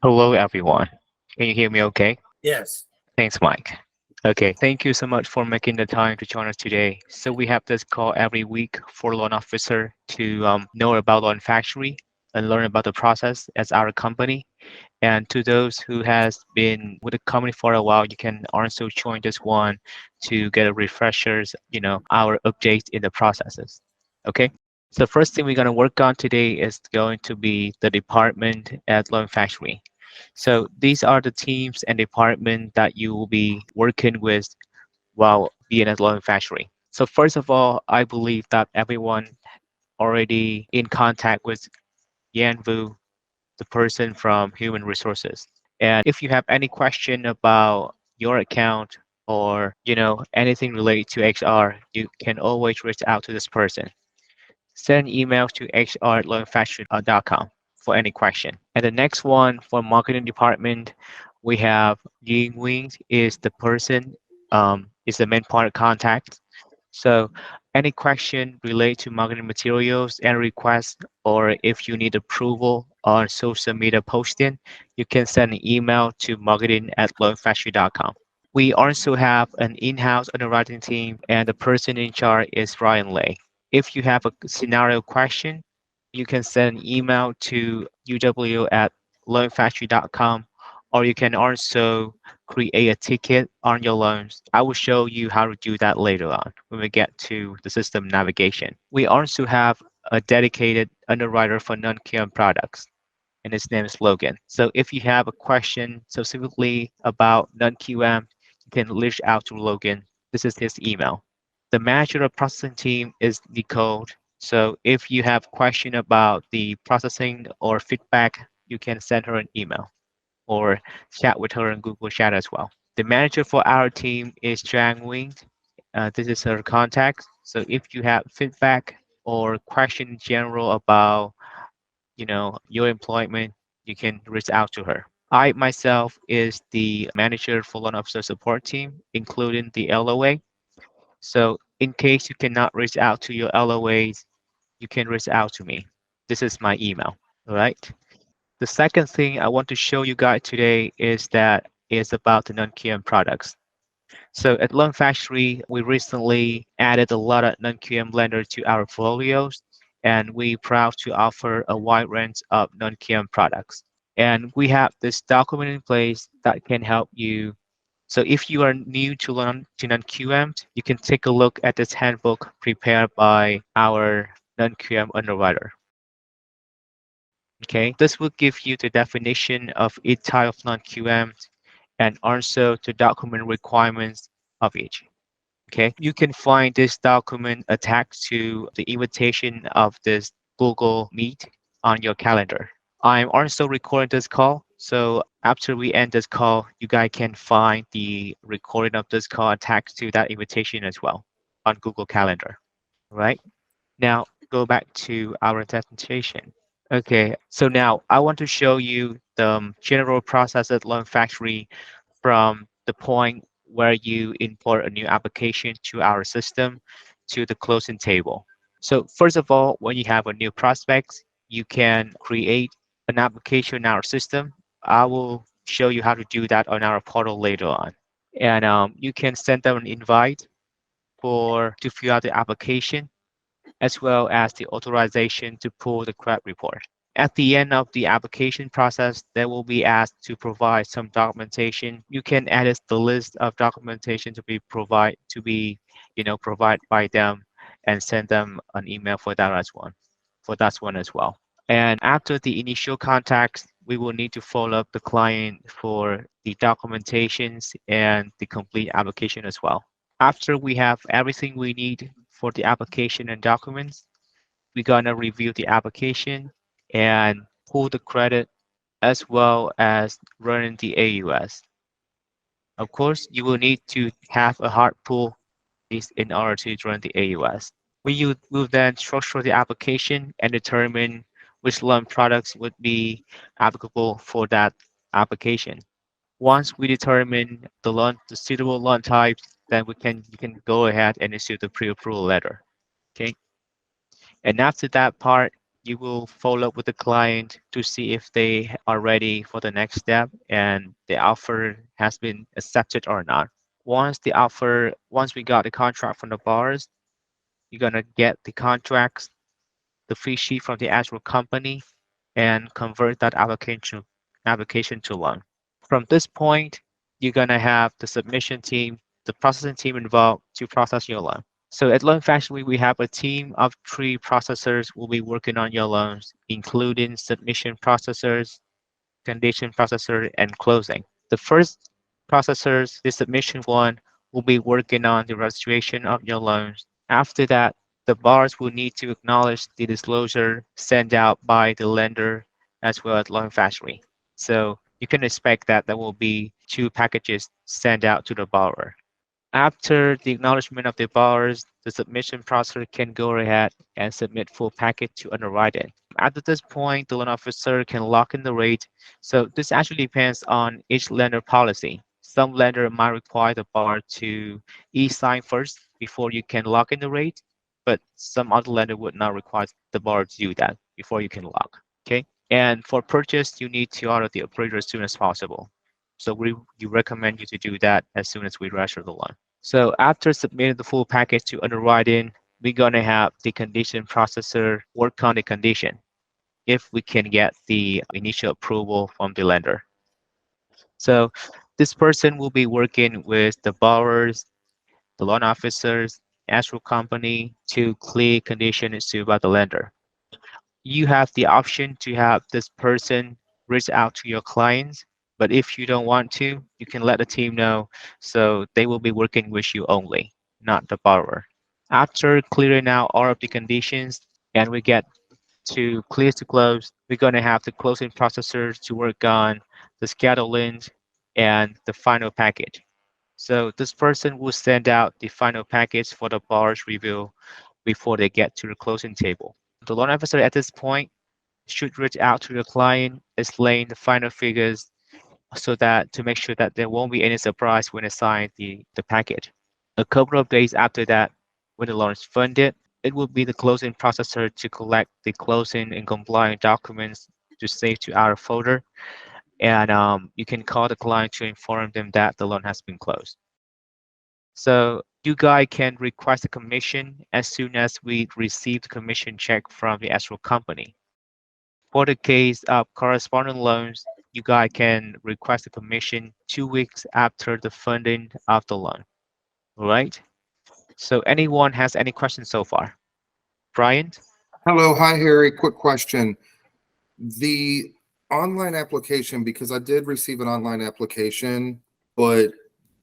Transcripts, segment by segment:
Hello, everyone. Can you hear me okay? Yes. Thanks, Mike. Okay, thank you so much for making the time to join us today. So we have this call every week for loan officer to know about loan factory and learn about the process as our company. And to those who has been with the company for a while, you can also join this one to get a refreshers, our updates in the processes. Okay. So first thing we're going to work on today is going to be the department at Loan Factory. So these are the teams and department that you will be working with while being at Loan Factory. So first of all, I believe that everyone already in contact with Yan Vu, the person from Human Resources. And if you have any question about your account or anything related to HR, you can always reach out to this person. Send emails to hr@loanfactory.com for any question. And the next one for marketing department, we have Ying Wing is the person, is the main point of contact. So any question related to marketing materials and requests, or if you need approval on social media posting, you can send an email to marketing@loanfactory.com. We also have an in-house underwriting team, and the person in charge is Ryan Lay. If you have a scenario question, you can send an email to uw@loanfactory.com, or you can also create a ticket on your loans. I will show you how to do that later on when we get to the system navigation. We also have a dedicated underwriter for non-QM products, and his name is Logan. So if you have a question specifically about non-QM, you can reach out to Logan. This is his email. The manager of processing team is Nicole. So if you have question about the processing or feedback, you can send her an email or chat with her in Google Chat as well. The manager for our team is Zhang Wing. This is her contact. So if you have feedback or question in general about your employment, you can reach out to her. I myself is the manager for loan officer support team, including the LOA. So in case you cannot reach out to your LOAs, you can reach out to me. This is my email. All right. The second thing I want to show you guys today is about the non-QM products. So at Loan Factory, we recently added a lot of non-QM lenders to our portfolios, and we proud to offer a wide range of non-QM products. And we have this document in place that can help you. So if you are new to learn to non-QM, you can take a look at this handbook prepared by our non-QM underwriter. Okay, this will give you the definition of each type of non-QM and also the document requirements of each. Okay, you can find this document attached to the invitation of this Google Meet on your calendar. I'm also recording this call, so after we end this call, you guys can find the recording of this call attached to that invitation as well on Google Calendar. Right? Now go back to our presentation. Okay, so now I want to show you the general process at Loan Factory from the point where you import a new application to our system to the closing table. So first of all, when you have a new prospect, you can create an application in our system. I will show you how to do that on our portal later on. And you can send them an invite for to fill out the application as well as the authorization to pull the credit report. At the end of the application process, they will be asked to provide some documentation. You can edit the list of documentation to be provided by them and send them an email for that one as well. And after the initial contact, we will need to follow up the client for the documentations and the complete application as well. After we have everything we need for the application and documents, we're gonna review the application and pull the credit as well as running the AUS. Of course, you will need to have a hard pull in order to run the AUS. We will then structure the application and determine which loan products would be applicable for that application. Once we determine the suitable loan types, then you can go ahead and issue the pre-approval letter. Okay. And after that part, you will follow up with the client to see if they are ready for the next step and the offer has been accepted or not. Once we got the contract from the bars, you're gonna get the contracts, the fee sheet from the actual company, and convert that application to loan. From this point, you're gonna have the submission team, the processing team involved to process your loan. So at Loan Factory, we have a team of 3 processors will be working on your loans, including submission processors, condition processor, and closing. The first processors, the submission one, will be working on the registration of your loans. After that, the bars will need to acknowledge the disclosure sent out by the lender as well as Loan Factory. So you can expect that there will be 2 packages sent out to the borrower. After the acknowledgement of the borrowers, the submission processor can go ahead and submit full packet to underwriting. After this point, the loan officer can lock in the rate. So this actually depends on each lender policy. Some lender might require the borrower to e-sign first before you can lock in the rate, but some other lender would not require the borrower to do that before you can lock. Okay. And for purchase, you need to order the operator as soon as possible. So we recommend you to do that as soon as we register the loan. So after submitting the full package to underwriting, we're gonna have the condition processor work on the condition if we can get the initial approval from the lender. So this person will be working with the borrowers, the loan officers, escrow company to clear condition issued by the lender. You have the option to have this person reach out to your clients, but if you don't want to, you can let the team know so they will be working with you only, not the borrower. After clearing out all of the conditions and we get to clear to close, we're going to have the closing processors to work on the scheduling and the final package. So this person will send out the final package for the borrower's review before they get to the closing table. The loan officer at this point should reach out to the client, explain the final figures so that to make sure that there won't be any surprise when they sign the package. A couple of days after that, when the loan is funded, it will be the closing processor to collect the closing and compliant documents to save to our folder. And you can call the client to inform them that the loan has been closed. So you guys can request a commission as soon as we receive the commission check from the escrow company. For the case of correspondent loans, you guys can request a commission 2 weeks after the funding of the loan. All right. So anyone has any questions so far? Brian? Hello, hi Harry. Quick question. The online application, because I did receive an online application, but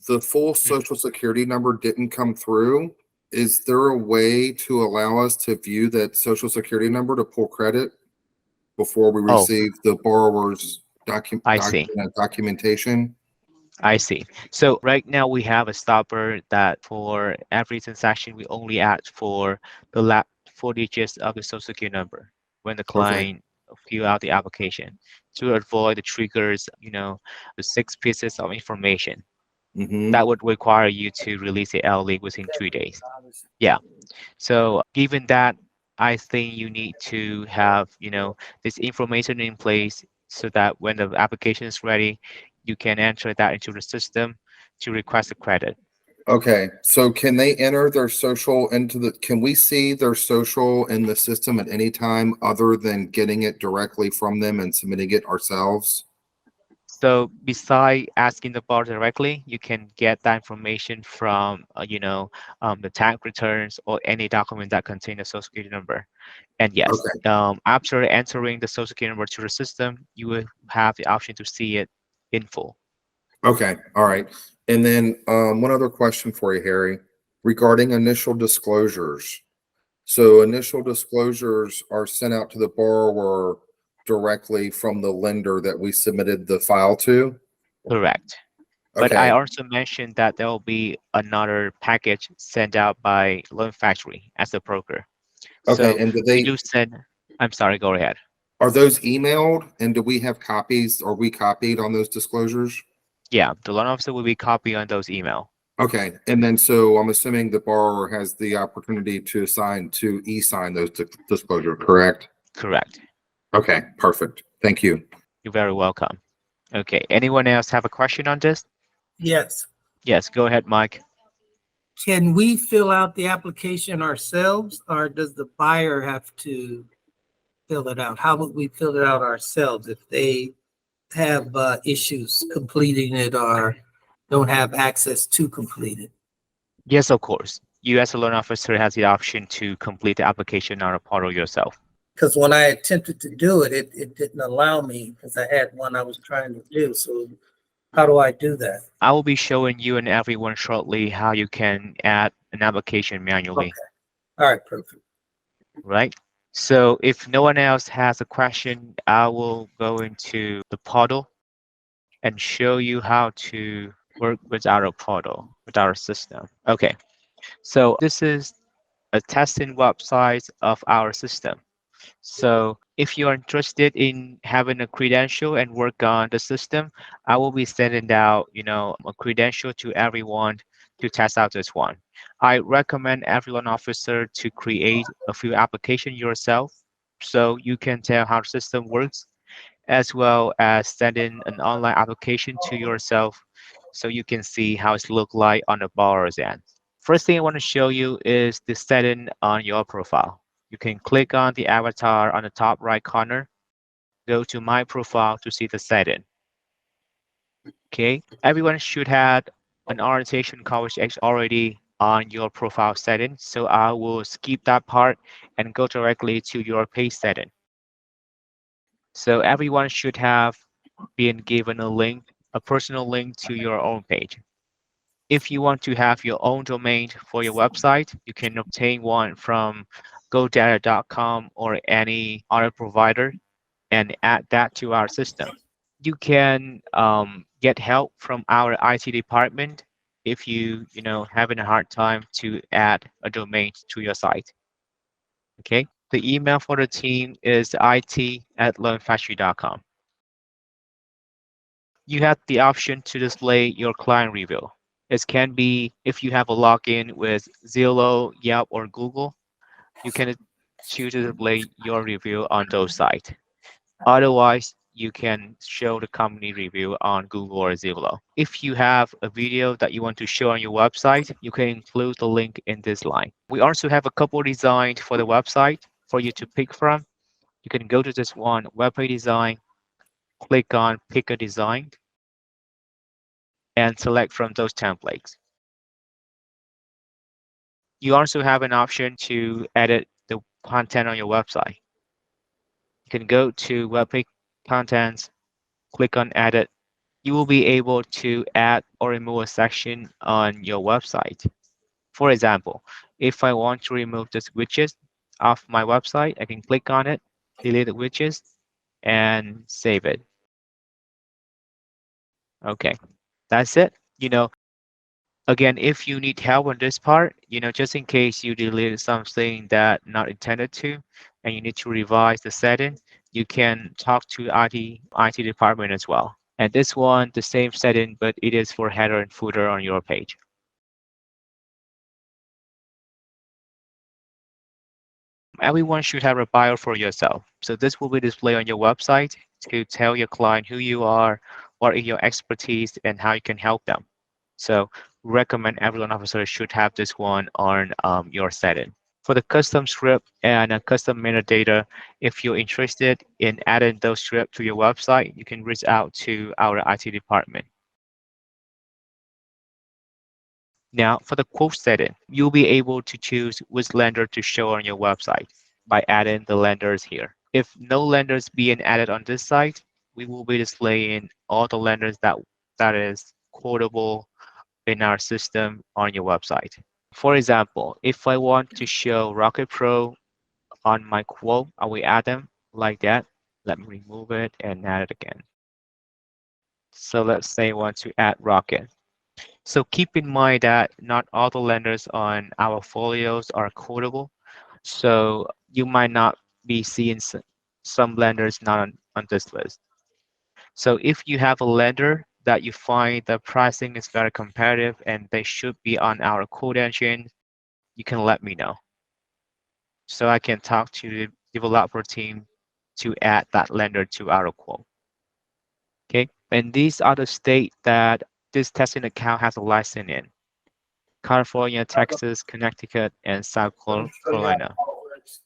the full social security number didn't come through. Is there a way to allow us to view that social security number to pull credit before we Oh, receive the borrower's I see. documentation? I see. So right now we have a stopper that for every transaction we only ask for the last 4 digits of the social security number when the Okay. client fill out the application to avoid the triggers, the 6 pieces of information Mm-hmm. that would require you to release the LE within 3 days. Yeah. So given that, I think you need to have, this information in place so that when the application is ready, you can enter that into the system to request a credit. Okay, so can they enter their social can we see their social in the system at any time other than getting it directly from them and submitting it ourselves? So beside asking the bar directly, you can get that information from, the tax returns or any document that contain a social security number. And yes, Okay, after entering the social security number to the system, you will have the option to see it in full. okay, all right. And then one other question for you, Harry, regarding initial disclosures. So initial disclosures are sent out to the borrower directly from the lender that we submitted the file to? Correct. But I Okay, also mentioned that there will be another package sent out by Loan Factory as a broker. okay. So And we do send, I'm sorry, go ahead. are those emailed and do we have copies? Are we copied on those disclosures? Yeah, the loan officer will be copy on those email. Okay, and then so I'm assuming the borrower has the opportunity to sign to e-sign those disclosure, correct? Correct. Okay, perfect. Thank you. You're very welcome. Okay. Anyone else have a question on this? Yes. Yes, go ahead, Mike. Can we fill out the application ourselves, or does the buyer have to fill it out? How would we fill it out ourselves if they have issues completing it or don't have access to complete it? Yes, of course. You as a loan officer has the option to complete the application on a portal yourself. Because when I attempted to do it, it didn't allow me because I had one I was trying to do. So how do I do that? I will be showing you and everyone shortly how you can add an application manually. Okay. All right, perfect. Right? So if no one else has a question, I will go into the portal and show you how to work with our portal, with our system. Okay, so this is a testing website of our system. So if you are interested in having a credential and work on the system, I will be sending out, a credential to everyone to test out this one. I recommend every loan officer to create a few applications yourself so you can tell how the system works, as well as sending an online application to yourself so you can see how it's look like on the borrower's end. First thing I want to show you is the setting on your profile. You can click on the avatar on the top right corner, go to my profile to see the setting. Okay, everyone should have an orientation coverage X already on your profile setting. So I will skip that part and go directly to your page setting. So everyone should have been given a link, a personal link to your own page. If you want to have your own domain for your website, you can obtain one from GoDaddy.com or any other provider and add that to our system. You can get help from our IT department if having a hard time to add a domain to your site. Okay, the email for the team is it@loanfactory.com. You have the option to display your client review. It can be if you have a login with Zillow, Yelp, or Google, you can choose to display your review on those sites. Otherwise, you can show the company review on Google or Zillow. If you have a video that you want to show on your website, you can include the link in this line. We also have a couple designed for the website for you to pick from. You can go to this one, webpage design, click on pick a design, and select from those templates. You also have an option to edit the content on your website. You can go to webpage contents, click on edit. You will be able to add or remove a section on your website. For example, if I want to remove this widget off my website, I can click on it, delete the widgets, and save it. Okay, that's it. Again, if you need help on this part, just in case you deleted something that not intended to, and you need to revise the setting, you can talk to IT department as well. And this one, the same setting, but it is for header and footer on your page. Everyone should have a bio for yourself. So this will be displayed on your website to tell your client who you are, what is your expertise, and how you can help them. So recommend every loan officer should have this one on your setting. For the custom script and custom metadata, if you're interested in adding those scripts to your website, you can reach out to our IT department. Now, for the quote setting, you'll be able to choose which lender to show on your website by adding the lenders here. If no lenders being added on this site, we will be displaying all the lenders that is quotable in our system on your website. For example, if I want to show Rocket Pro on my quote, I will add them like that. Let me remove it and add it again. So let's say I want to add Rocket. So keep in mind that not all the lenders on our folios are quotable. So you might not be seeing some lenders not on this list. So if you have a lender that you find the pricing is very competitive and they should be on our quote engine, you can let me know. So I can talk to developer team to add that lender to our quote. Okay, and these are the states that this testing account has a license in: California, Texas, Connecticut, and South Carolina.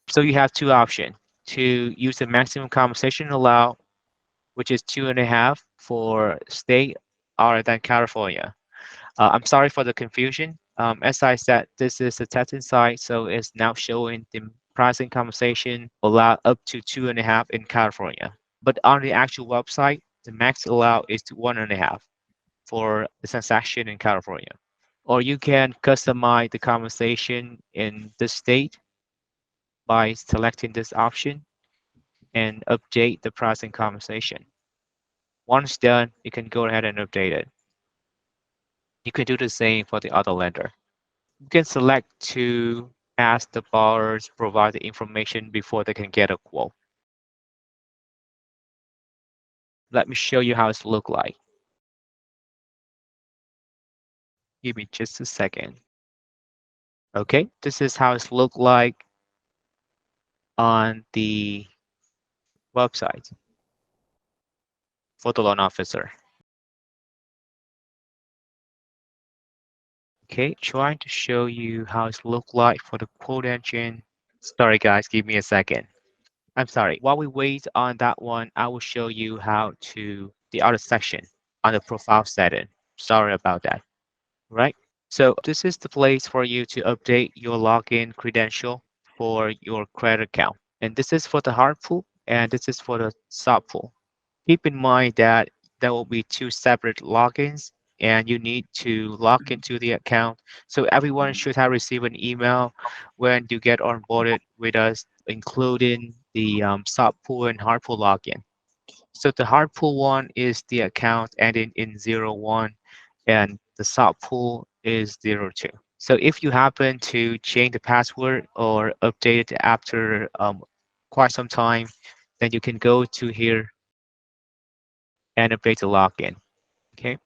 So you have two options: to use the maximum compensation allowed, which is 2.5 for state other than California. I'm sorry for the confusion. As I said, this is a testing site, so it's now showing the pricing compensation allowed up to 2.5 in California. But on the actual website, the max allowed is to 1.5 for the transaction in California. Or you can customize the compensation in the state by selecting this option and update the pricing compensation. Once done, you can go ahead and update it. You can do the same for the other lender. You can select to ask the borrowers provide the information before they can get a quote. Let me show you how it's look like. Give me just a second. Okay, this is how it's look like on the website for the loan officer. Okay, trying to show you how it's look like for the quote engine. Sorry guys, give me a second. I'm sorry. While we wait on that one, I will show you how to the other section on the profile setting. Sorry about that. Right? So this is the place for you to update your login credential for your credit account. And this is for the hard pull and this is for the soft pull. Keep in mind that there will be two separate logins and you need to log into the account. So everyone should have received an email when you get onboarded with us, including the soft pull and hard pull login. So the hard pull one is the account ending in 01 and the soft pull is 02. So if you happen to change the password or update it after quite some time, then you can go to here and update the login. Okay.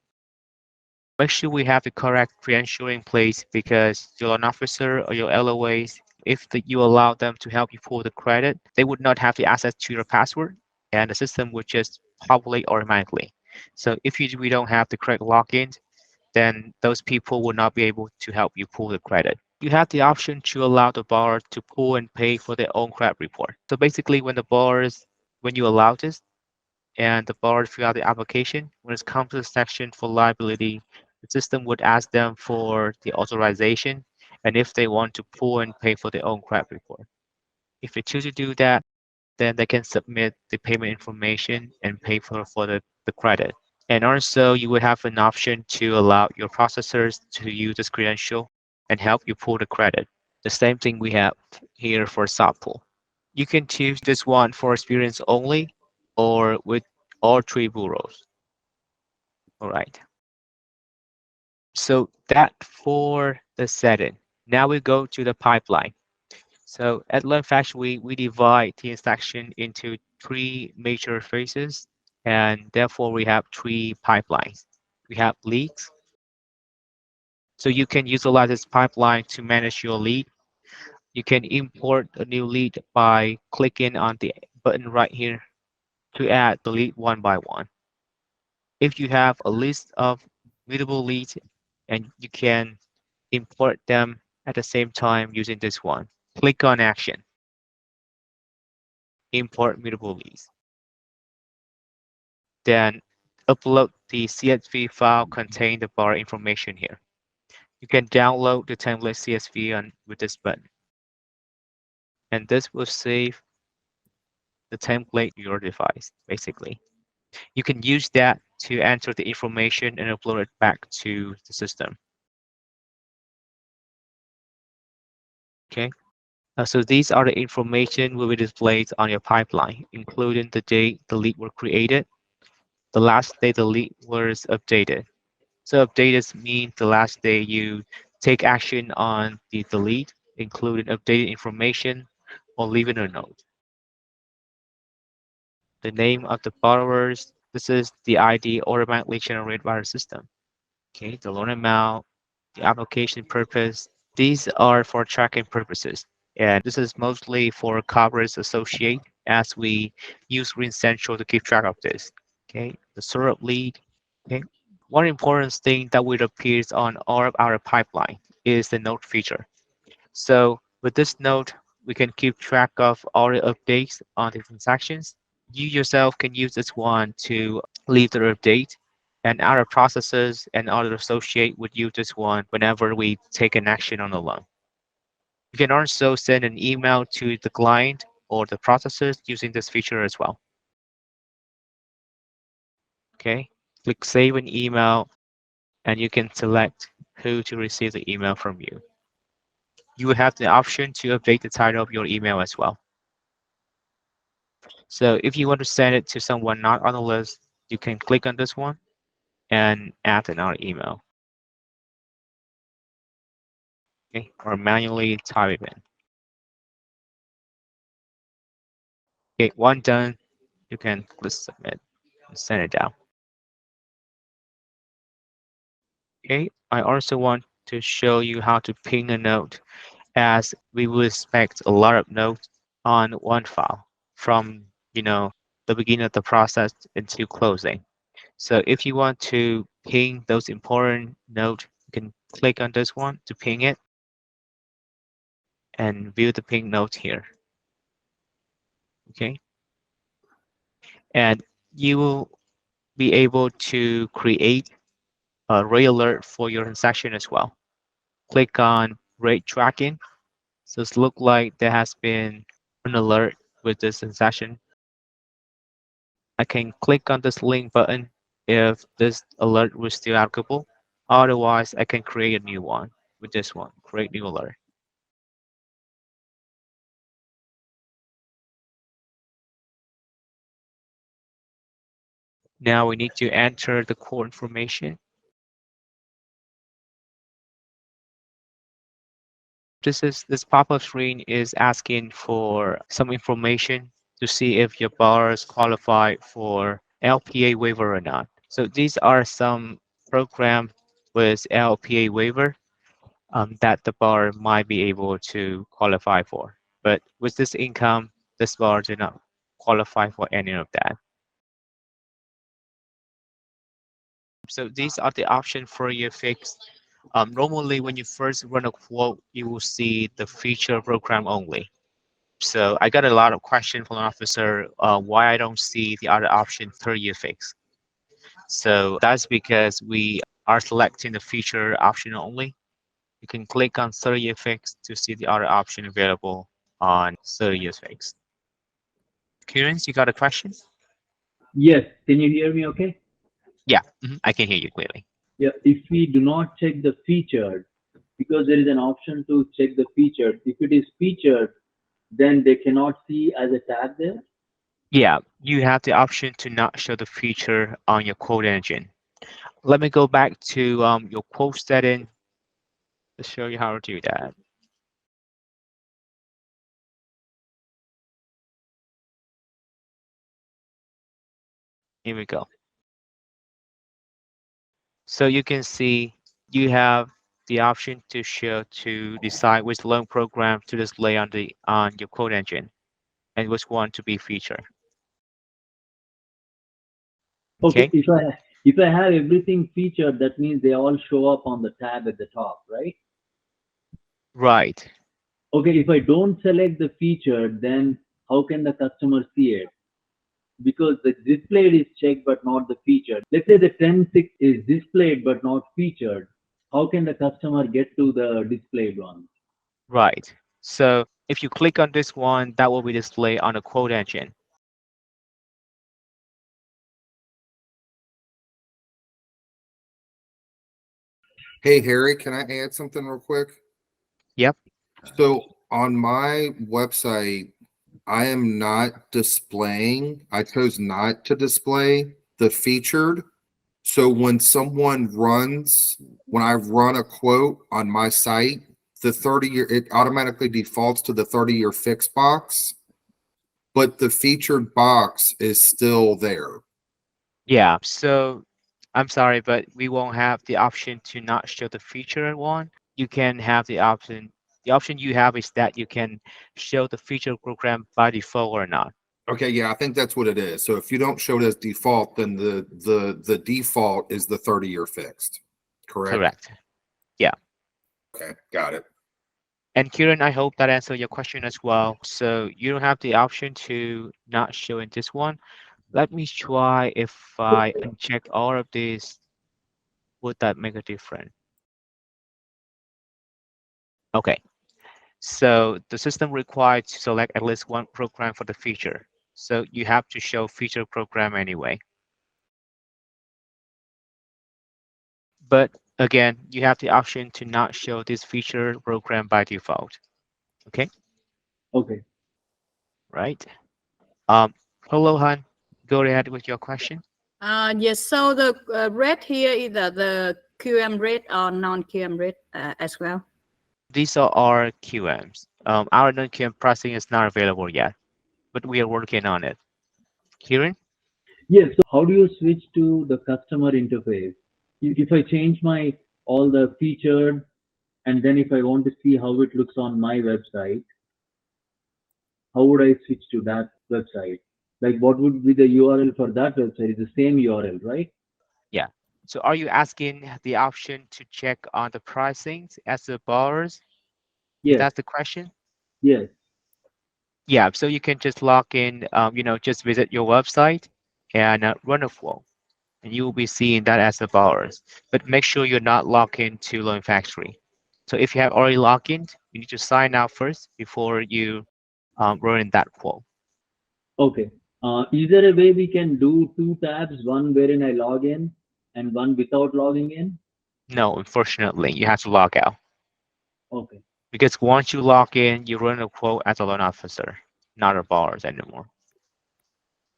Make sure we have the correct credential in place because your loan officer or your LOAs, if you allow them to help you pull the credit, they would not have the access to your password and the system would just populate automatically. So if we don't have the correct login, then those people will not be able to help you pull the credit. You have the option to allow the borrower to pull and pay for their own credit report. So basically when you allow this, and the borrower fill out the application, when it comes to the section for liability, the system would ask them for the authorization and if they want to pull and pay for their own credit report. If they choose to do that, then they can submit the payment information and pay for the credit. And also you would have an option to allow your processors to use this credential and help you pull the credit. The same thing we have here for soft pull. You can choose this one for experience only or with all three bureaus. All right. So that for the setting. Now we go to the pipeline. So at LearnFactory, we divide the section into three major phases, and therefore we have three pipelines. We have leads. So you can utilize this pipeline to manage your lead. You can import a new lead by clicking on the button right here to add the lead one by one. If you have a list of mutable leads and you can import them at the same time using this one. Click on action. Import mutable leads. Then upload the CSV file containing the bar information here. You can download the template CSV with this button. And this will save the template to your device, basically. You can use that to enter the information and upload it back to the system. Okay. So these are the information will be displayed on your pipeline, including the date the lead were created, the last day the lead was updated. So updated means the last day you take action on the lead, including updated information or leaving a note. The name of the borrowers, this is the ID automatically generated by the system. Okay, the loan amount, the application purpose, these are for tracking purposes. And this is mostly for corporate associate as we use RingCentral to keep track of this. Okay, the syrup lead. Okay, one important thing that will appear on all of our pipeline is the note feature. So with this note, we can keep track of all the updates on the transactions. You yourself can use this one to leave the update, and our processes and other associate would use this one whenever we take an action on a loan. You can also send an email to the client or the processors using this feature as well. Okay, click save an email and you can select who to receive the email from you. You will have the option to update the title of your email as well. So if you want to send it to someone not on the list, you can click on this one and add another email. Okay, or manually type it in. Okay, one done, you can click submit and send it out. Okay, I also want to show you how to ping a note, as we will expect a lot of notes on one file from the beginning of the process until closing. So if you want to ping those important notes, you can click on this one to ping it and view the ping notes here. Okay, and you will be able to create a rate alert for your transaction as well. Click on rate tracking. So it's look like there has been an alert with this transaction. I can click on this link button if this alert was still applicable. Otherwise, I can create a new one with this one, create new alert. Now we need to enter the core information. This pop-up screen is asking for some information to see if your borrowers qualify for LPA waiver or not. So these are some program with LPA waiver that the borrower might be able to qualify for. But with this income, this borrower do not qualify for any of that. So these are the options for your fix. Normally, when you first run a quote, you will see the feature program only. So I got a lot of questions from an officer why I don't see the other option 30-year fix. So that's because we are selecting the feature option only. You can click on 30-year fix to see the other option available on 30-year fix. Kieran, you got a question? Yes. Can you hear me okay? Yeah, I can hear you clearly. Yeah. If we do not check the featured, because there is an option to check the featured. If it is featured, then they cannot see as a tag there. Yeah, you have the option to not show the feature on your quote engine. Let me go back to your quote setting to show you how to do that. Here we go. So you can see you have the option to decide which loan program to display on your quote engine and which one to be featured. Okay. Okay, If I have everything featured, that means they all show up on the tab at the top, right? right. Okay. If I don't select the featured, then how can the customer see it? Because the displayed is checked but not the featured. Let's say the 10.6 is displayed but not featured. How can the customer get to the displayed one? Right. So if you click on this one, that will be displayed on the quote engine. Hey, Harry, can I add something real quick? Yep. So on my website, I am not displaying, I chose not to display the featured. So when I run a quote on my site, the 30-year, it automatically defaults to the 30-year fixed box, but the featured box is still there. Yeah. So I'm sorry, but we won't have the option to not show the featured one. You can have the The option you have is that you can show the feature program by default or not. Okay, yeah, I think that's what it is. So if you don't show it as default, then the default is the 30-year fixed. Correct? Correct. Yeah. Okay, got it. And Kieran, I hope that answered your question as well. So you don't have the option to not show in this one. Let me try if I uncheck all of these, would that make a difference? Okay. So the system required to select at least one program for the feature. So you have to show feature program anyway. But again, you have the option to not show this feature program by default. Okay, Okay. right? Hello, Han. Go ahead with your question. Yes, so the rate here is the QM rate or non-QM rate as well. These are our QMs. Our non-QM pricing is not available yet, but we are working on it. Kieran? Yes. So how do you switch to the customer interface? If I change my all the featured, and then if I want to see how it looks on my website, how would I switch to that website? Like what would be the URL for that website? It's the same URL, right? Yeah. So are you asking the option to check on the pricing as the borrowers? Is Yes. that the question? Yes. Yeah, so you can just log in, just visit your website and run a flow, and you will be seeing that as the borrowers. But make sure you're not logged into Loan Factory. So if you have already logged in, you need to sign out first before you run in that flow. Okay. Is there a way we can do two tabs, one wherein I log in and one without logging in? No, unfortunately, you have to log out Okay. because once you log in, you run a quote as a loan officer, not a borrowers anymore.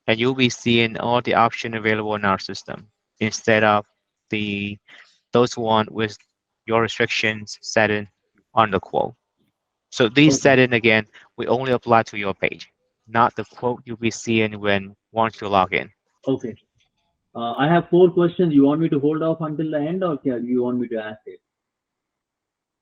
And you'll be seeing all the options available in our system instead of the those one with your restrictions set in on the quote. So these Okay. setting again, we only apply to your page, not the quote you'll be seeing when once you log in. Okay. I have four questions. You want me to hold off until the end, or you want me to ask it?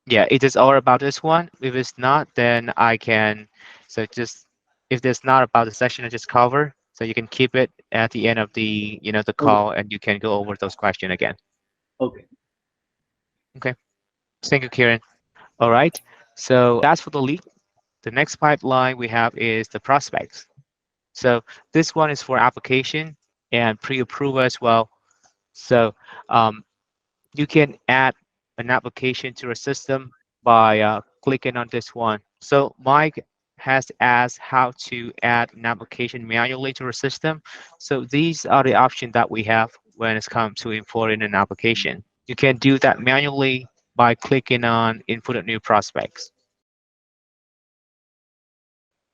Yeah, it is all about this one. If it's not, then I can. So just if there's not about the section I just covered, so you can keep it at the end of the Okay. call, and you can go over those questions again. Okay. Okay. Thank you, Kieran. All right. So that's for the lead. The next pipeline we have is the prospects. So this one is for application and pre-approval as well. So um, you can add an application to a system by clicking on this one. So Mike has asked how to add an application manually to a system. So these are the options that we have when it comes to importing an application. You can do that manually by clicking on input a new prospects.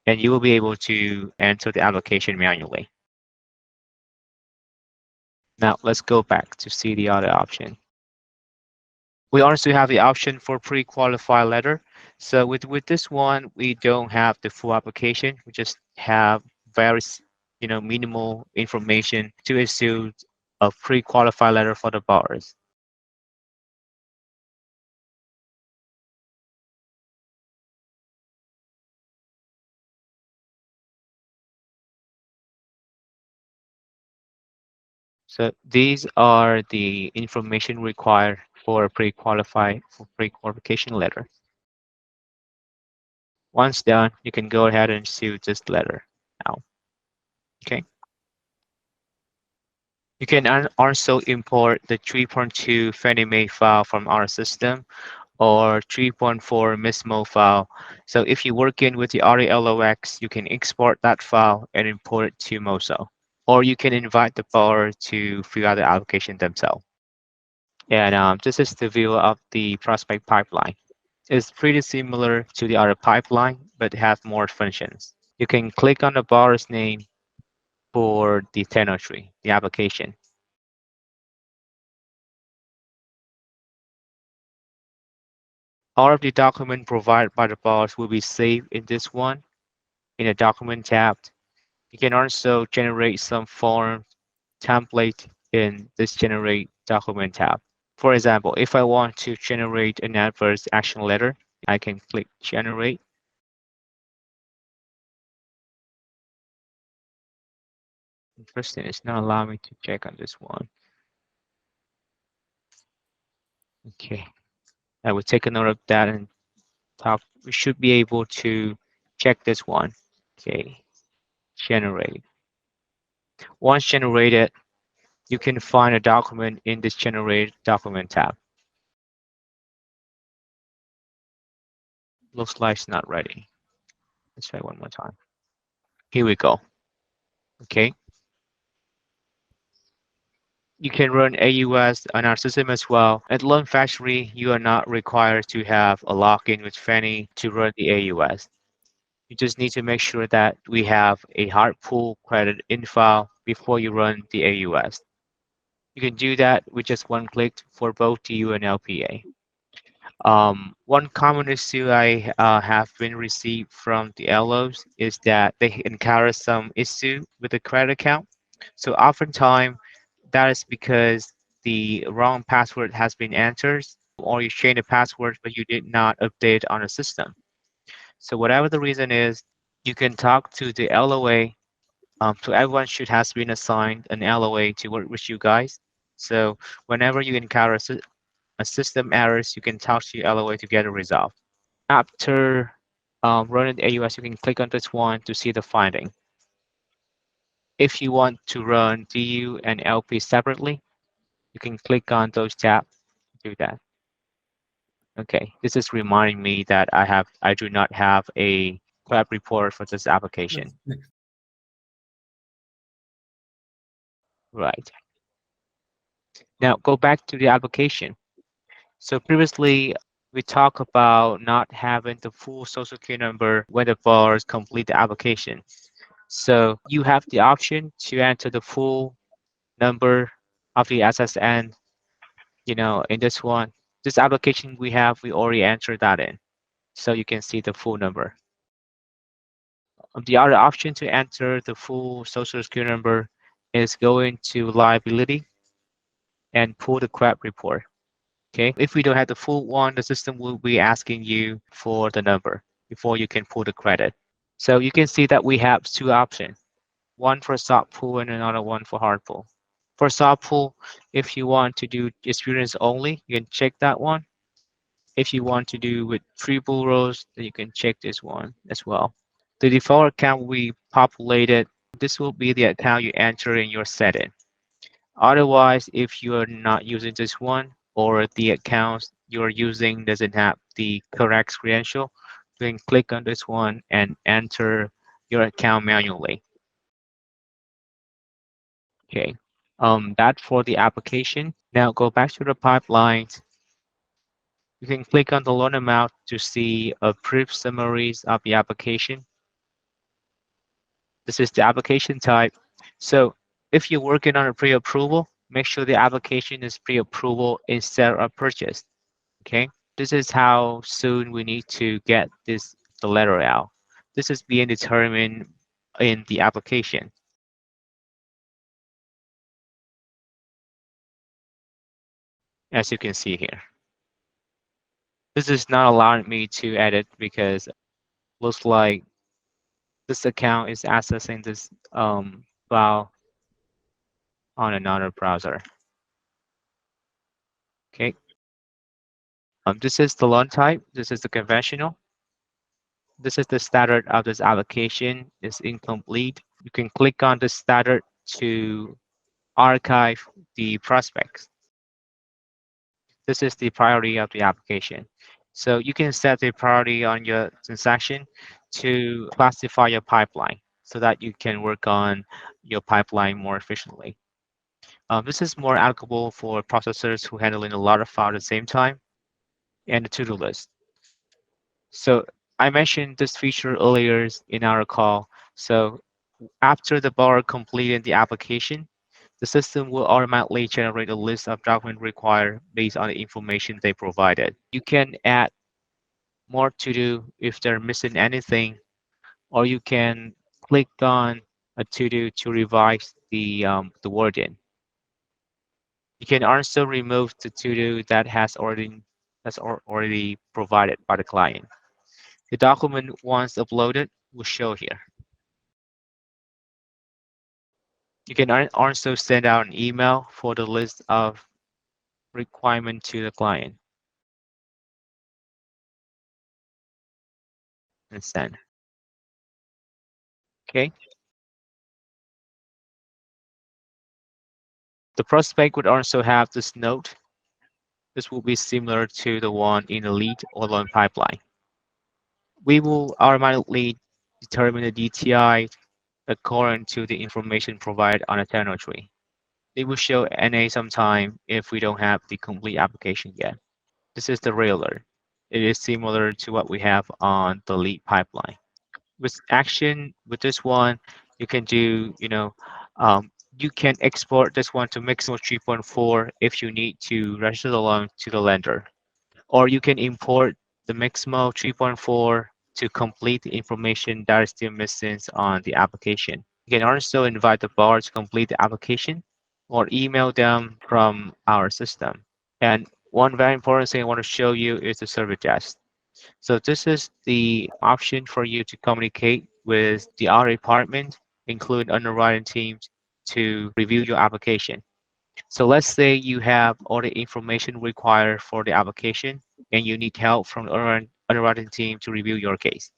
And you will be able to enter the application manually. Now let's go back to see the other option. We also have the option for pre-qualified letter. So with this one, we don't have the full application. We just have very minimal information to issue a pre-qualified letter for the borrowers. So these are the information required for a pre-qualification letter. Once done, you can go ahead and issue this letter now. Okay. You can also import the 3.2 Fannie Mae file from our system or 3.4 MISMO file. So if you're working with the 𝐅𝐅𝐈𝐂𝐃, you can export that file and import it to MOSO. Or you can invite the borrower to fill out the application themselves. And this is the view of the prospect pipeline. It's pretty similar to the other pipeline, but has more functions. You can click on the borrower's name for the tenor tree, the application. All of the document provided by the borrowers will be saved in this one, in the document tab. You can also generate some form template in this generate document tab. For example, if I want to generate an adverse action letter, I can click generate. Interesting, it's not allowing me to check on this one. Okay, I will take a note of that and top. We should be able to check this one. Okay, generate. Once generated, you can find a document in this generate document tab. Looks like it's not ready. Let's try one more time. Here we go. Okay. You can run AUS on our system as well. At Loan Factory, you are not required to have a login with Fannie to run the AUS. You just need to make sure that we have a hard pull credit in file before you run the AUS. You can do that with just one click for both DU and LPA. One common issue I have been received from the LOs is that they encounter some issue with the credit account. So oftentimes that is because the wrong password has been entered, or you changed the password but you did not update on the system. So whatever the reason is, you can talk to the LOA. So everyone should has been assigned an LOA to work with you guys. So whenever you encounter a system errors, you can talk to your LOA to get it resolved. After running the AUS, you can click on this one to see the finding. If you want to run DU and LP separately, you can click on those tabs to do that. Okay, this is reminding me that I do not have a web report for this application. Right. Now go back to the application. So previously we talked about not having the full social security number when the borrowers complete the application. So you have the option to enter the full number of the SSN, in this one. This application we already entered that in. So you can see the full number. The other option to enter the full social security number is going to liability and pull the credit report. Okay, if we don't have the full one, the system will be asking you for the number before you can pull the credit. So you can see that we have two options, one for soft pull and another one for hard pull. For soft pull, if you want to do experience only, you can check that one. If you want to do with three bureaus, then you can check this one as well. The default account we populated, this will be the account you enter in your setting. Otherwise, if you are not using this one or the account you're using doesn't have the correct credential, you can click on this one and enter your account manually. Okay, that for the application. Now go back to the pipelines. You can click on the loan amount to see a brief summaries of the application. This is the application type. So if you're working on a pre-approval, make sure the application is pre-approval instead of purchase. Okay, this is how soon we need to get the letter out. This is being determined in the application. As you can see here. This is not allowing me to edit because looks like this account is accessing this file on another browser. Okay. This is the loan type. This is the conventional. This is the status of this application is incomplete. You can click on the status to archive the prospects. This is the priority of the application. So you can set the priority on your transaction to classify your pipeline so that you can work on your pipeline more efficiently. This is more applicable for processors who handling a lot of files at the same time and the to-do list. So I mentioned this feature earlier in our call. So after the borrower completed the application, the system will automatically generate a list of documents required based on the information they provided. You can add more to do if they're missing anything, or you can click on a to do to revise the wording. You can also remove the to do that has already that's already provided by the client. The document, once uploaded, will show here. You can also send out an email for the list of requirement to the client and send. Okay. The prospect would also have this note. This will be similar to the one in the lead or loan pipeline. We will automatically determine the DTI according to the information provided on a tenor tree. It will show NA sometime if we don't have the complete application yet. This is the railer. It is similar to what we have on the lead pipeline. With action, with this one, you can do, you can export this one to Miximo 3.4 if you need to register the loan to the lender. Or you can import the Miximo 3.4 to complete the information that is still missing on the application. You can also invite the borrower to complete the application or email them from our system. And one very important thing I want to show you is the service desk. So this is the option for you to communicate with the other department, including underwriting teams, to review your application. So let's say you have all the information required for the application and you need help from the underwriting team to review your case.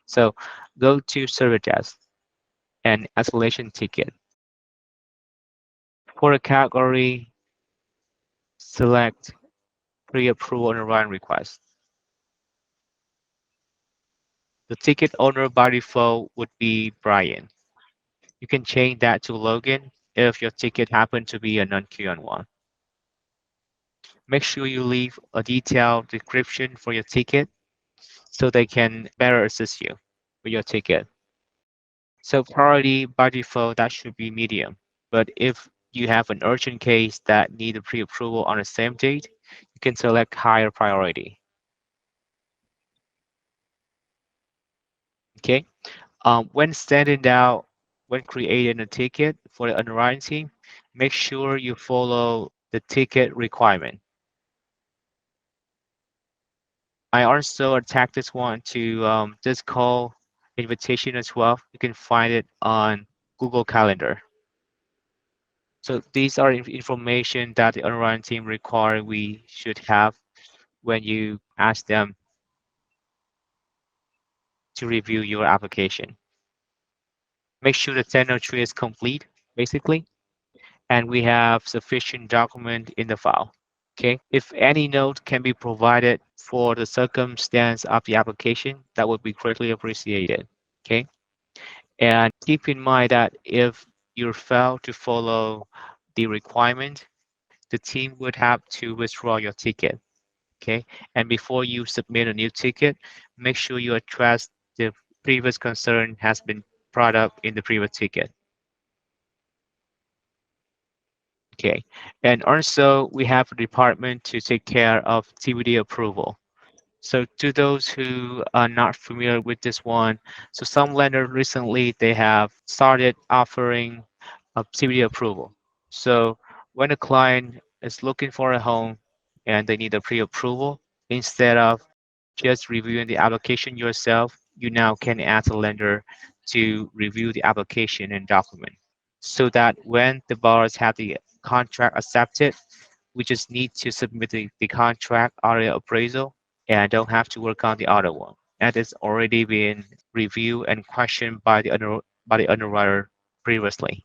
So go to service desk and escalation ticket. For a category, select pre-approval underwriting request. The ticket owner by default would be Brian. You can change that to Logan if your ticket happened to be a non-QN one. Make sure you leave a detailed description for your ticket so they can better assist you with your ticket. So priority by default, that should be medium. But if you have an urgent case that need a pre-approval on the same date, you can select higher priority. Okay. When sending out, when creating a ticket for the underwriting team, make sure you follow the ticket requirement. I also attached this one to this call invitation as well. You can find it on Google Calendar. So these are information that the underwriting team require we should have when you ask them to review your application. Make sure the tenor tree is complete, basically, and we have sufficient document in the file. Okay, if any note can be provided for the circumstance of the application, that would be greatly appreciated. Okay, and keep in mind that if you fail to follow the requirement, the team would have to withdraw your ticket. Okay, and before you submit a new ticket, make sure you address the previous concern has been brought up in the previous ticket. Okay, and also we have a department to take care of TBD approval. So to those who are not familiar with this one, so some lenders recently, they have started offering a TBD approval. So when a client is looking for a home and they need a pre-approval, instead of just reviewing the application yourself, you now can ask a lender to review the application and document so that when the borrowers have the contract accepted, we just need to submit the contract area appraisal and don't have to work on the other one. And it's already been reviewed and questioned by the underwriter previously.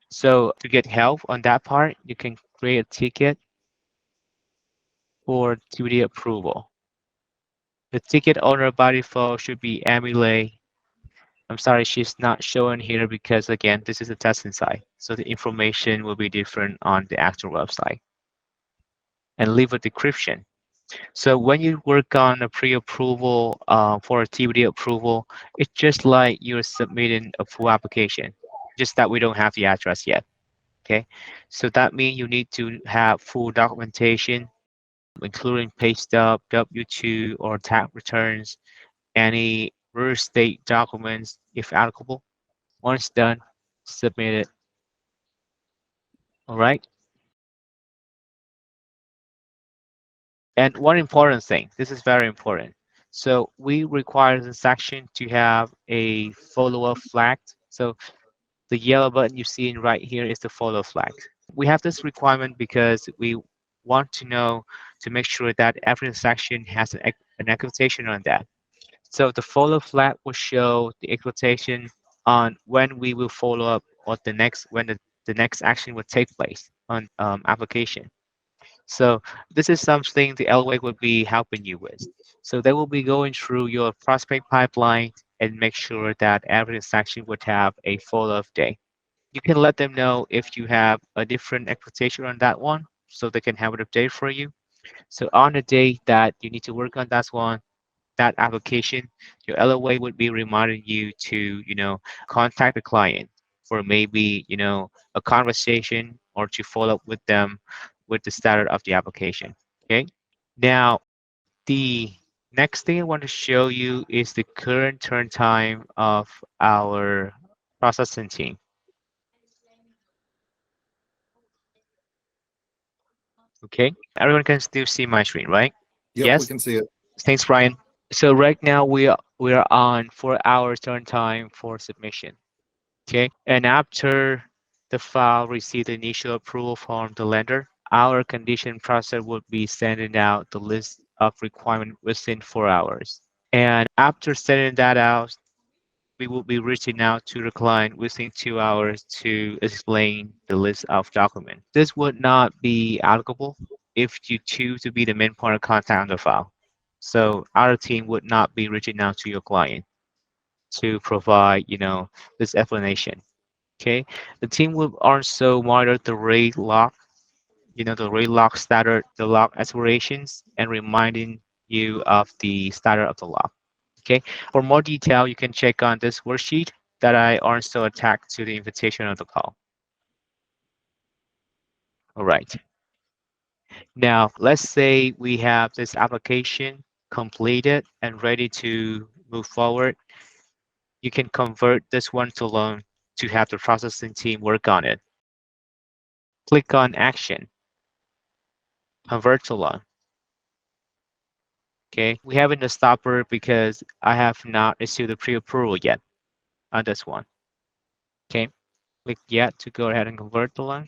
So to get help on that part, you can create a ticket for TBD approval. The ticket owner by default should be Emily. I'm sorry, she's not showing here because again, this is a testing site. So the information will be different on the actual website. And leave a description. So when you work on a pre-approval for a TBD approval, it's just like you're submitting a full application, just that we don't have the address yet. Okay, so that means you need to have full documentation, including pay stub, W-2 or tax returns, any real estate documents if applicable. Once done, submit it. All right. And one important thing, this is very important. So we require the section to have a follow-up flag. So the yellow button you see in right here is the follow flag. We have this requirement because we want to know to make sure that every section has an equitation on that. So the follow flag will show the equitation on when we will follow up or when the next action will take place on application. So this is something the LWA will be helping you with. So they will be going through your prospect pipeline and make sure that every section would have a follow-up day. You can let them know if you have a different expectation on that one, so they can have an update for you. So on the day that you need to work on that application, your LOA would be reminding you to, contact the client for maybe, a conversation or to follow up with them with the status of the application. Okay. Now, the next thing I want to show you is the current turn time of our processing team. Okay. Everyone can still see my screen, right? Yep, we Yes. can see it. Thanks, Brian. So right now we are on 4 hours turn time for submission. Okay. And after the file received the initial approval from the lender, our condition processor would be sending out the list of requirement within 4 hours. And after sending that out, we will be reaching out to the client within 2 hours to explain the list of documents. This would not be applicable if you choose to be the main point of contact on the file. So our team would not be reaching out to your client to provide, this explanation. Okay. The team will also monitor the rate lock, the rate lock status, the lock expirations, and reminding you of the status of the lock. Okay. For more detail, you can check on this worksheet that I also attached to the invitation of the call. All right. Now, let's say we have this application completed and ready to move forward. You can convert this one to loan to have the processing team work on it. Click on Action, Convert to Loan. Okay, we have in the stopper because I have not issued the pre-approval yet on this one. Okay, click Yet to go ahead and convert the loan.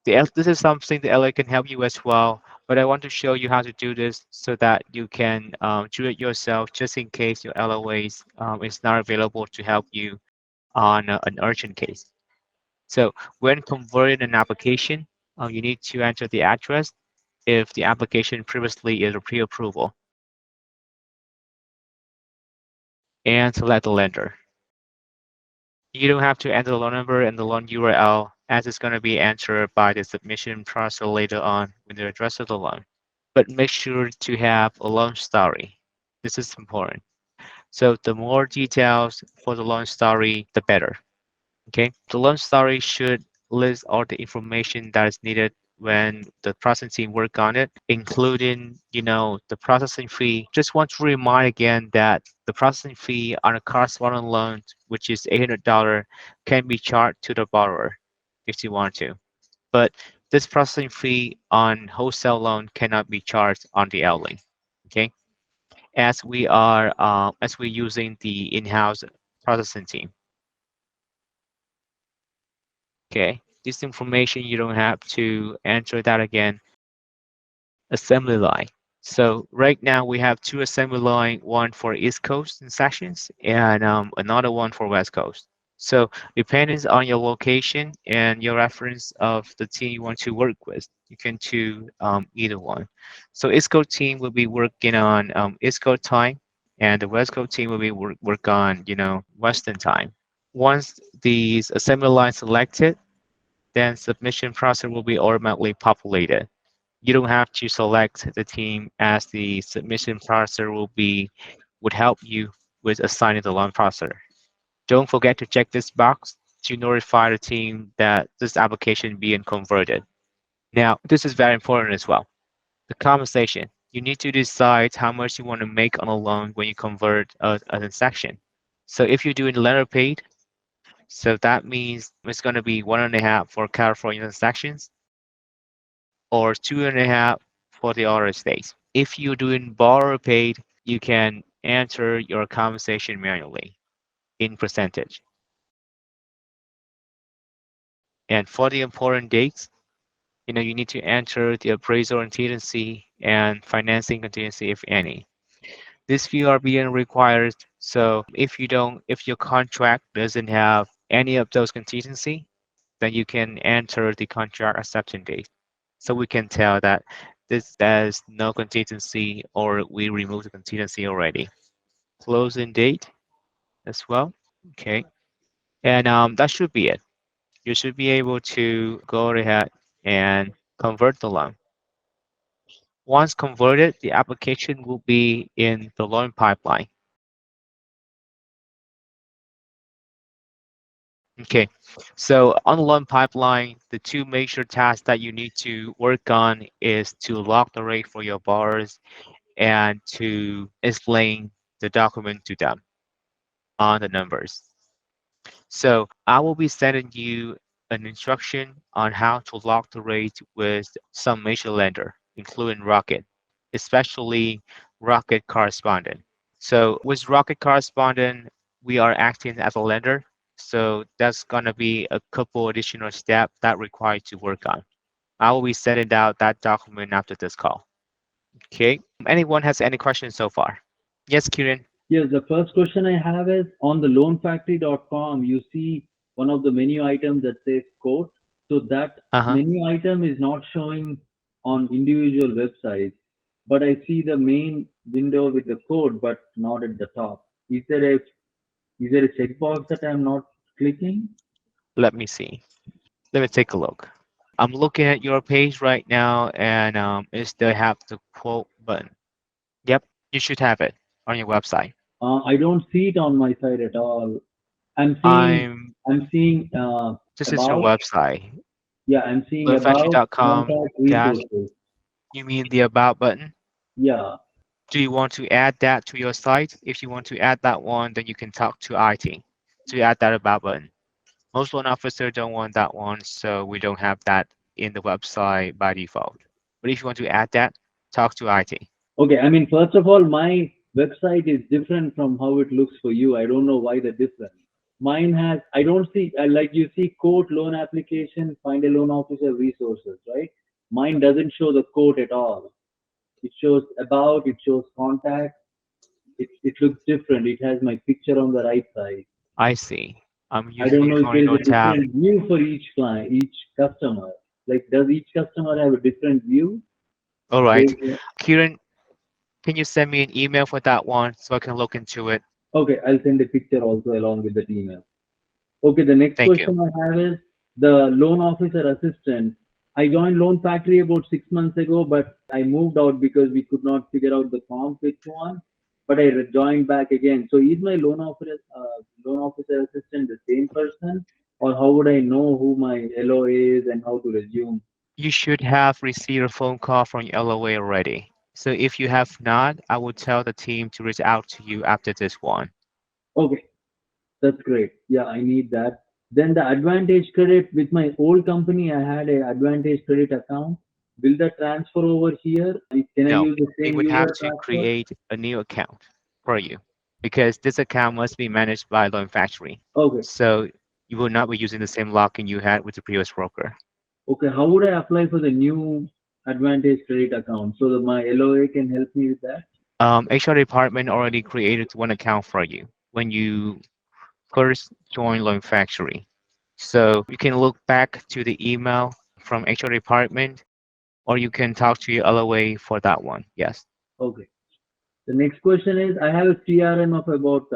This is something the LA can help you as well, but I want to show you how to do this so that you can do it yourself just in case your LOAs is not available to help you on an urgent case. So when converting an application, you need to enter the address if the application previously is a pre-approval and select the lender. You don't have to enter the loan number and the loan URL as it's going to be entered by the submission processor later on with the address of the loan. But make sure to have a loan story. This is important. So the more details for the loan story, the better. Okay, the loan story should list all the information that is needed when the processing team work on it, including, the processing fee. Just want to remind again that the processing fee on a correspondent loan, which is $800, can be charged to the borrower if you want to. But this processing fee on wholesale loan cannot be charged on the LA. Okay, as we're using the in-house processing team. Okay, this information you don't have to enter that again. Assembly line. So right now we have two assembly line, one for East Coast sections and another one for West Coast. So depending on your location and your reference of the team you want to work with, you can choose either one. So East Coast team will be working on East Coast time, and the West Coast team will be work on Western time. Once these assembly line selected, then submission process will be automatically populated. You don't have to select the team as the submission processor would help you with assigning the loan processor. Don't forget to check this box to notify the team that this application being converted. Now, this is very important as well. The compensation. You need to decide how much you want to make on a loan when you convert a transaction. So if you're doing lender paid, so that means it's going to be 1.5 for California transactions or 2.5 for the other states. If you're doing borrower paid, you can enter your compensation manually in percentage. And for the important dates, you need to enter the appraisal contingency and financing contingency, if any. This few are being required. So if your contract doesn't have any of those contingency, then you can enter the contract acceptance date. So we can tell that there's no contingency or we removed the contingency already. Closing date as well. Okay. And that should be it. You should be able to go ahead and convert the loan. Once converted, the application will be in the loan pipeline. Okay, so on the loan pipeline, the two major tasks that you need to work on is to lock the rate for your borrowers and to explain the document to them on the numbers. So I will be sending you an instruction on how to lock the rate with some major lender, including Rocket, especially Rocket Correspondent. So with Rocket Correspondent, we are acting as a lender. So that's gonna be a couple additional steps that require to work on. I will be sending out that document after this call. Okay. Anyone has any questions so far? Yes, Kieran. Yes, the first question I have is on the loanfactory.com, you see one of the menu items that says quote. So that Uh-huh. menu item is not showing on individual websites, but I see the main window with the code, but not at the top. Is there a checkbox that I'm not clicking? Let me see. Let me take a look. I'm looking at your page right now, and it still have the quote button. Yep, you should have it on your website. I don't see it on my side at all. I'm seeing I'm. I'm seeing This is your about, website, yeah, I'm seeing about learnfactory.com contact dash. resources. You mean the about button? Yeah. Do you want to add that to your site? If you want to add that one, then you can talk to IT to add that about button. Most loan officers don't want that one, so we don't have that in the website by default. But if you want to add that, talk to IT. Okay. I mean, first of all, my website is different from how it looks for you. I don't know why the difference. Mine has, I don't see, like you see quote loan application, find a loan officer resources, right? Mine doesn't show the quote at all. It shows about, it shows contact. It looks different. It has my picture on the right side. I see. I'm I using don't the know if there is incognito a tab. different view for each client, each customer. Like, does each customer have a different view? All right. Based on- Kieran, can you send me an email for that one so I can look into it? Okay, I'll send a picture also along with that email. Okay, the next Thank you. question I have is the loan officer assistant. I joined Loan Factory about 6 months ago, but I moved out because we could not figure out the comp which one. But I joined back again. So is my loan officer assistant the same person, or how would I know who my LO is and how to resume? You should have received a phone call from your LOA already. So if you have not, I will tell the team to reach out to you after this one. Okay, that's great. Yeah, I need that. Then the Advantage credit with my old company, I had a Advantage credit account. Will that transfer over here? Can I No, use the we same would have user to password? create a new account for you because this account must be managed by Loan Factory. Okay. So you will not be using the same login you had with the previous broker. Okay. How would I apply for the new Advantage credit account so that my LOA can help me with that? HR department already created one account for you when you first join Loan Factory. So you can look back to the email from HR department or you can talk to your LOA for that one. Yes. Okay. The next question is, I have a CRM of about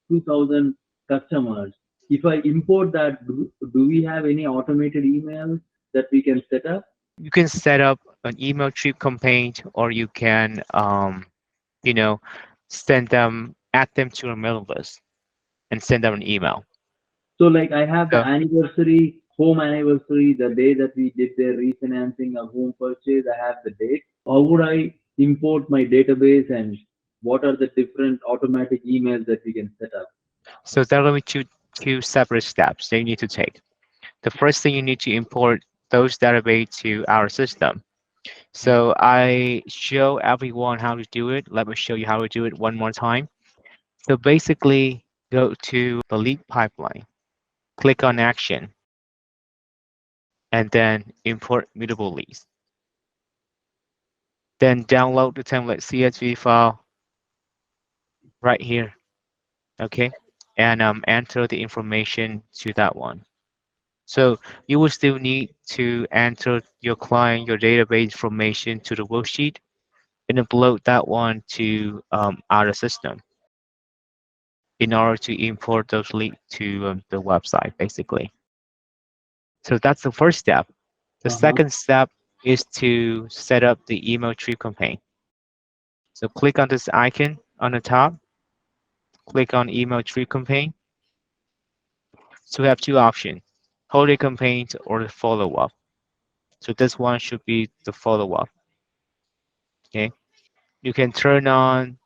2,000 customers. If I import that, do we have any automated emails that we can set up? You can set up an email trip campaign or you can you know, send them, add them to a mail list and send them an email. So like I have the So anniversary, home anniversary, the day that we did the refinancing of home purchase, I have the date. How would I import my database and what are the different automatic emails that we can set up? so there will be two separate steps that you need to take. The first thing you need to import those database to our system. So I show everyone how to do it. Let me show you how to do it one more time. So basically, go to the lead pipeline, click on action, and then import mutable leads. Then download the template CSV file right here, okay? And enter the information to that one. So you will still need to enter your client, your database information to the worksheet and upload that one to our system in order to import those leads to the website, basically. So that's the first step. The Uh-huh. second step is to set up the email tree campaign. So click on this icon on the top, click on email tree campaign. So we have two options, holiday campaigns or the follow-up. So this one should be the follow-up. Okay. You can turn on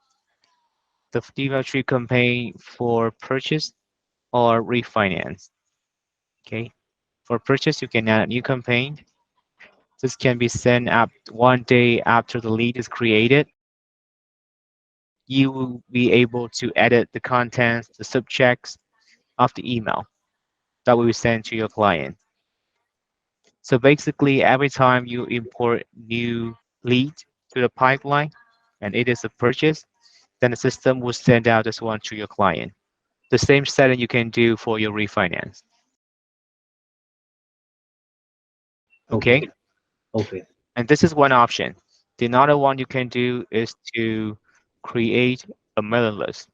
the email tree campaign for purchase or refinance. Okay. For purchase, you can add a new campaign. This can be sent up 1 day after the lead is created. You will be able to edit the contents, the subjects of the email that will be sent to your client. So basically, every time you import new lead to the pipeline and it is a purchase, then the system will send out this one to your client. The same setting you can do for your refinance. Okay. Okay. Okay. And this is one option. The another one you can do is to create a mailing list.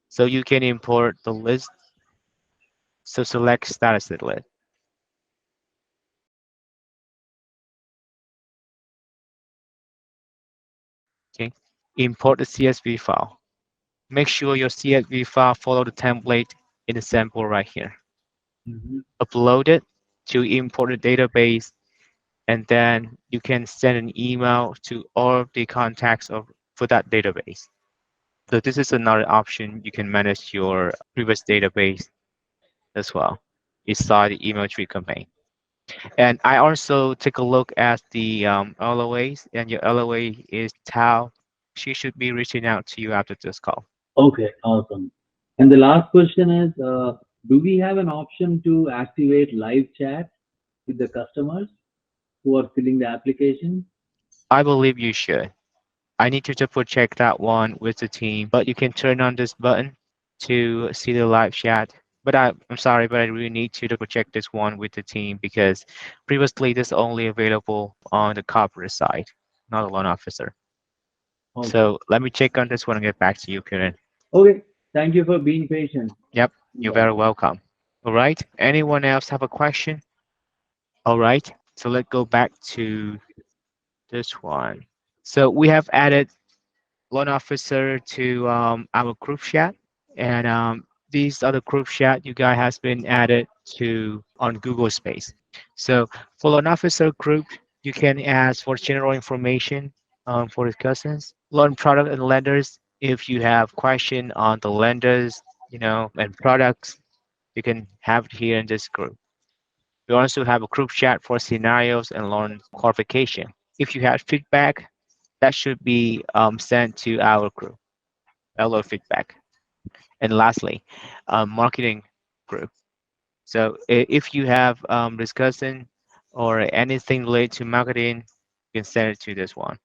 So you can import the list. So select status list. Okay. Import the CSV file. Make sure your CSV file follow the template in the sample right here. Mm-hmm. Upload it to import the database, and then you can send an email to all of the contacts of for that database. So this is another option. You can manage your previous database as well inside the email tree campaign. And I also take a look at the LOAs, and your LOA is Tao. She should be reaching out to you after this call. Okay, awesome. And the last question is, do we have an option to activate live chat with the customers who are filling the application? I believe you should. I need to double check that one with the team, but you can turn on this button to see the live chat. But I'm sorry, but I really need to double check this one with the team because previously this only available on the corporate side, not a loan officer. Okay. So let me check on this one and get back to you, Karen. Okay. Thank you for being patient. Yep, you're Bye. very welcome. All right. Anyone else have a question? All right. So let's go back to this one. So we have added loan officer to our group chat, and these other group chat you guys has been added to on Google Space. So for loan officer group, you can ask for general information for discussions, loan product and lenders. If you have question on the lenders, and products, you can have it here in this group. We also have a group chat for scenarios and loan qualification. If you have feedback, that should be sent to our group, LO feedback. And lastly, marketing group. So if you have discussion or anything related to marketing, you can send it to this one.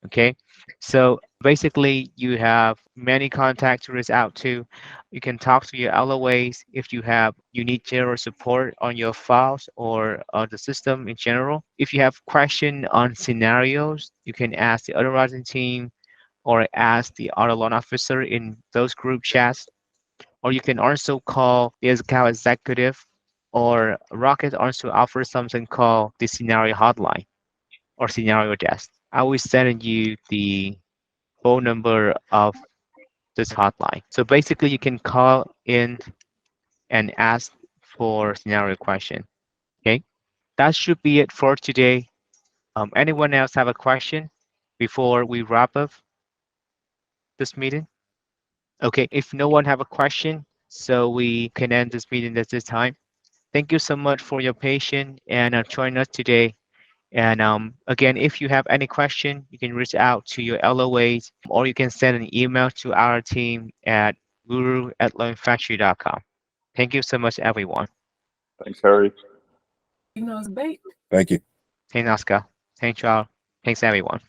Okay, so basically you have many contacts to reach out to. You can talk to your LOAs if you need general support on your files or on the system in general. If you have question on scenarios, you can ask the underwriting team or ask the auto loan officer in those group chats, or you can also call the account executive, or Rocket also offers something called the scenario hotline or scenario desk. I will send you the phone number of this hotline. So basically you can call in and ask for scenario question. Okay, that should be it for today. Anyone else have a question before we wrap up this meeting? Okay, if no one have a question, so we can end this meeting at this time. Thank you so much for your patience and joining us today. And again, if you have any question, you can reach out to your LOAs, or you can send an email to our team at guru@learnfactory.com. Thank you so much, everyone. Thanks, Harry. You know, it's bait. Thank you. Thanks, Oscar. Thanks, Charles. Thanks, everyone.